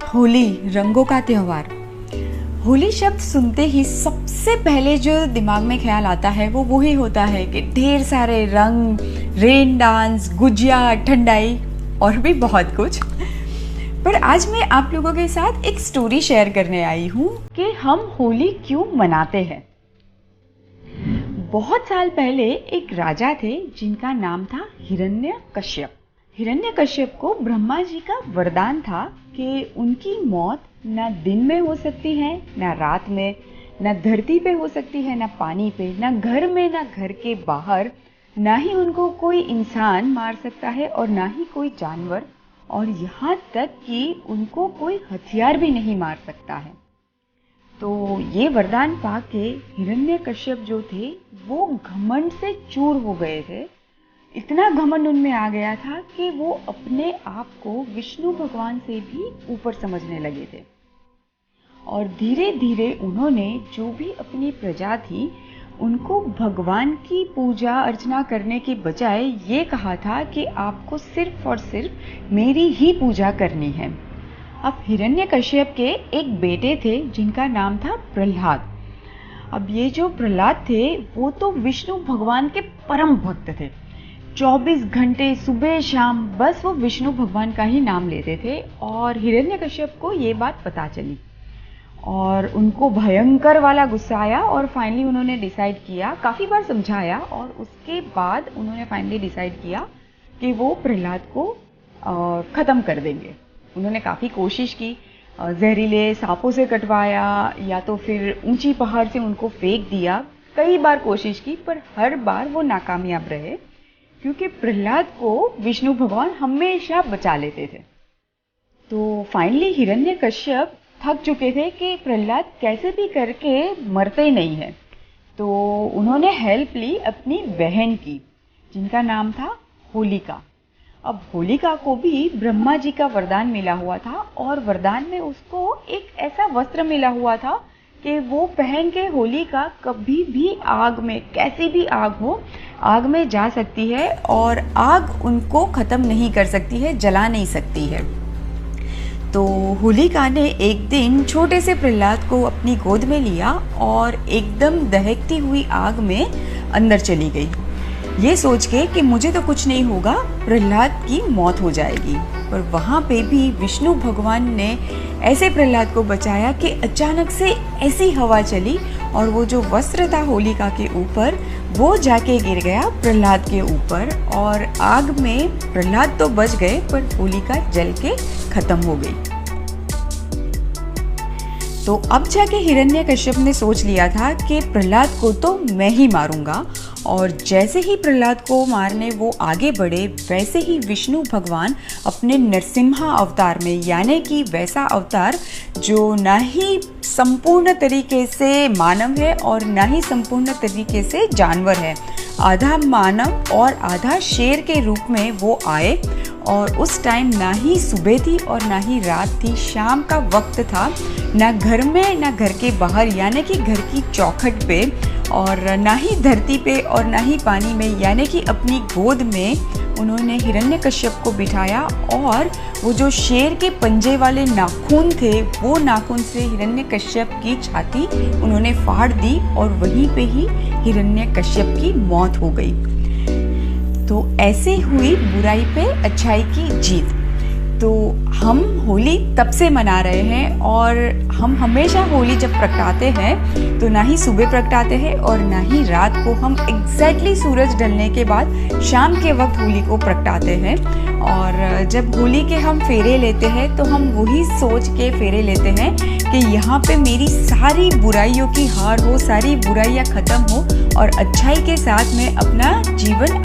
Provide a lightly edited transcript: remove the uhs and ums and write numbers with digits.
होली, रंगों का त्योहार। होली शब्द सुनते ही सबसे पहले जो दिमाग में ख्याल आता है वो वही होता है कि ढेर सारे रंग, रेन डांस, गुजिया, ठंडाई और भी बहुत कुछ। पर आज मैं आप लोगों के साथ एक स्टोरी शेयर करने आई हूँ कि हम होली क्यों मनाते हैं। बहुत साल पहले एक राजा थे जिनका नाम था हिरण्यकश्यप। हिरण्यकश्यप को ब्रह्मा जी का वरदान था कि उनकी मौत न दिन में हो सकती है, न रात में, न धरती पे हो सकती है, न पानी पे, न घर में, न घर के बाहर, न ही उनको कोई इंसान मार सकता है और न ही कोई जानवर, और यहाँ तक कि उनको कोई हथियार भी नहीं मार सकता है। तो ये वरदान पाके हिरण्यकश्यप जो थे वो घमंड से चूर हो गए थे। इतना घमंड उनमें आ गया था कि वो अपने आप को विष्णु भगवान से भी ऊपर समझने लगे थे। और धीरे धीरे उन्होंने जो भी अपनी प्रजा थी उनको भगवान की पूजा अर्चना करने के बजाय ये कहा था कि आपको सिर्फ और सिर्फ मेरी ही पूजा करनी है। अब हिरण्यकश्यप के एक बेटे थे जिनका नाम था प्रहलाद। अब ये जो प्रहलाद थे वो तो विष्णु भगवान के परम भक्त थे। 24 घंटे सुबह शाम बस वो विष्णु भगवान का ही नाम लेते थे। और हिरण्यकश्यप को ये बात पता चली और उनको भयंकर वाला गुस्सा आया और फाइनली उन्होंने डिसाइड किया, काफ़ी बार समझाया और उसके बाद उन्होंने फाइनली डिसाइड किया कि वो प्रहलाद को ख़त्म कर देंगे। उन्होंने काफ़ी कोशिश की, जहरीले सांपों से कटवाया या तो फिर ऊंची पहाड़ से उनको फेंक दिया। कई बार कोशिश की पर हर बार वो नाकामयाब रहे क्योंकि प्रहलाद को विष्णु भगवान हमेशा बचा लेते थे। तो फाइनली हिरण्यकश्यप थक चुके थे कि प्रहलाद कैसे भी करके मरते ही नहीं है। तो उन्होंने हेल्प ली अपनी बहन की जिनका नाम था होलिका। अब होलिका को भी ब्रह्मा जी का वरदान मिला हुआ था और वरदान में उसको एक ऐसा वस्त्र मिला हुआ था कि वो पहन के होलिका कभी भी आग में, कैसी भी आग हो, आग में जा सकती है और आग उनको ख़त्म नहीं कर सकती है, जला नहीं सकती है। तो होलिका ने एक दिन छोटे से प्रहलाद को अपनी गोद में लिया और एकदम दहकती हुई आग में अंदर चली गई, ये सोच के कि मुझे तो कुछ नहीं होगा, प्रहलाद की मौत हो जाएगी। पर वहाँ पे भी विष्णु भगवान ने ऐसे प्रहलाद को बचाया कि अचानक से ऐसी हवा चली और वो जो वस्त्र था होलिका के ऊपर वो जाके गिर गया प्रहलाद के ऊपर और आग में प्रहलाद तो बच गए पर होलिका जल के खत्म हो गई। तो अब जाके हिरण्यकश्यप ने सोच लिया था कि प्रहलाद को तो मैं ही मारूंगा। और जैसे ही प्रहलाद को मारने वो आगे बढ़े वैसे ही विष्णु भगवान अपने नरसिम्हा अवतार में, यानी कि वैसा अवतार जो ना ही संपूर्ण तरीके से मानव है और ना ही संपूर्ण तरीके से जानवर है, आधा मानव और आधा शेर के रूप में वो आए। और उस टाइम ना ही सुबह थी और ना ही रात थी, शाम का वक्त था, ना घर में ना घर के बाहर यानी कि घर की चौखट पे, और ना ही धरती पे और ना ही पानी में, यानी कि अपनी गोद में उन्होंने हिरण्यकश्यप को बिठाया और वो जो शेर के पंजे वाले नाखून थे वो नाखून से हिरण्यकश्यप की छाती उन्होंने फाड़ दी और वहीं पे ही हिरण्यकश्यप की मौत हो गई। तो ऐसे हुई बुराई पे अच्छाई की जीत। तो हम होली तब से मना रहे हैं और हम हमेशा होली जब प्रगटाते हैं तो ना ही सुबह प्रगटाते हैं और ना ही रात को, हम एग्जैक्टली सूरज ढलने के बाद शाम के वक्त होली को प्रगटाते हैं। और जब होली के हम फेरे लेते हैं तो हम वही सोच के फेरे लेते हैं कि यहाँ पे मेरी सारी बुराइयों की हार हो, सारी बुराइयाँ ख़त्म हो और अच्छाई के साथ में अपना जीवन